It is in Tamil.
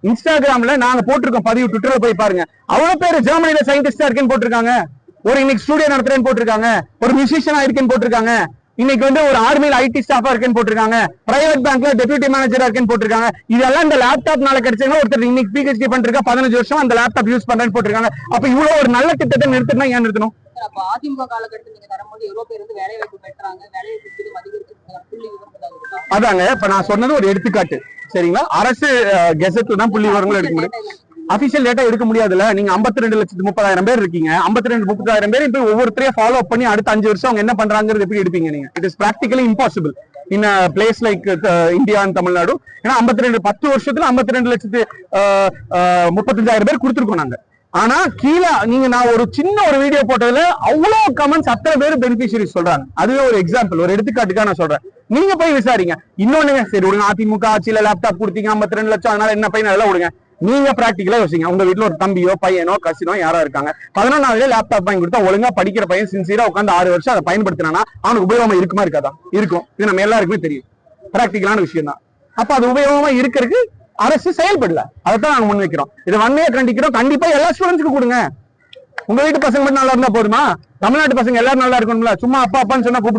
இன்ஸ்டாகிராம்ல நாங்க போட்டிருக்கோம் பதிவு, ட்விட்டர்ல போய் பாருங்க. அவ்வளவு பேர் ஜெர்மனில சயின்டிஸ்டா இருக்கேன்னு போட்டிருக்காங்க, ஒரு இன்னைக்கு ஸ்டூடியோ நடத்துறேன்னு போட்டிருக்காங்க, ஒரு மியூசிஷியனா இருக்கேன்னு போட்டிருக்காங்க, இன்னைக்கு ஒரு ஆர்மியில் ஐடி ஸ்டாஃபா இருக்கேன்னு போட்டிருக்காங்க, பிரைவேட் பேங்க்ல டெபியூட்டி மேனேஜரா இருக்கேன்னு போட்டிருக்காங்க. இதெல்லாம் இந்த லேப்டாப்னால கிடைச்சாங்க. ஒருத்தர் இன்னைக்கு பிஹெச்டி பண்ணிருக்கா, 15 வருஷம் அந்த லேப்டாப் யூஸ் பண்றேன்னு போட்டிருக்காங்க. அப்ப இவ்வளவு ஒரு நல்ல திட்டத்தை நிறுத்தினா ஏன் நிறுத்தணும்? அதிமுக காலகட்டத்தில் நீங்க தரும்போது எவ்வளவு பேர் வந்து வேலை வாய்ப்பு பெற்றாங்க, வேலை அதாங்க இப்ப நான் சொன்னது ஒரு எடுத்துக்காட்டு. சரிங்களா? அரசு கெசெட்ல தான் புள்ளி விவரங்கள் எடுக்க முடியும். அபிஷியல் டேட்டா எடுக்க முடியாதுல்ல. நீங்க 52,30,000 பேர் இருக்கீங்க. 52,30,000 பேர் இப்ப ஒவ்வொருத்தரையும் ஃபாலோ பண்ணி அடுத்த 5 வருஷம் அவங்க என்ன பண்றாங்கிறது எப்படி எடுப்பீங்க நீங்க? It is practically impossible in place like India and Tamil Nadu. ஏன்னா 10 வருஷத்துல 52,35,000 பேர் கொடுத்துருக்கோம் நாங்க. ஆனா கீழே நீங்க நான் ஒரு சின்ன ஒரு வீடியோ போட்டதுல அவ்வளவு கமெண்ட்ஸ் அத்தனை பேர் பெனிஃபிஷியரிஸ் சொல்றாங்க. அதுவே ஒரு எக்ஸாம்பிள், ஒரு எடுத்துக்காட்டுக்காக நான் சொல்றேன். நீங்க போய் விசாரிங்க. இன்னொன்னு சரி விடுங்க, அதிமுக ஆட்சியில லேப்டாப் கொடுத்தீங்க 52 லட்சம், அதனால என்ன பையன் அதெல்லாம் விடுங்க. நீங்க பிராக்டிகலா யோசிங்க. உங்க வீட்டுல ஒரு தம்பியோ பையனோ கசினோ யாரோ இருக்காங்க, 11ஆவதுல லேப்டாப் வாங்கி கொடுத்தா ஒழுங்கா படிக்கிற பையன் சின்சியரா உட்காந்து 6 வருஷம் அதை பயன்படுத்தினா அவனுக்கு உபயோகமா இருக்குமா இருக்காதா? இருக்கும். இது நம்ம எல்லாருக்குமே தெரியும், பிராக்டிகலான விஷயம் தான். அப்ப அது உபயோகமா இருக்கிறதுக்கு அரசு செயல்படல. அதைத்தான் நாங்க முன் வைக்கிறோம். இதை வன்மையா கண்டிக்கிறோம். கண்டிப்பா எல்லா ஸ்டூடெண்ட்ஸ்க்கு கொடுங்க. உங்க வீட்டு பசங்க மட்டும் நல்லா இருந்தா போதுமா? தமிழ்நாட்டு பசங்க எல்லாரும் நல்லா இருக்கணும்ல. சும்மா அப்பா அப்பான்னு சொன்னா கூப்பிடு.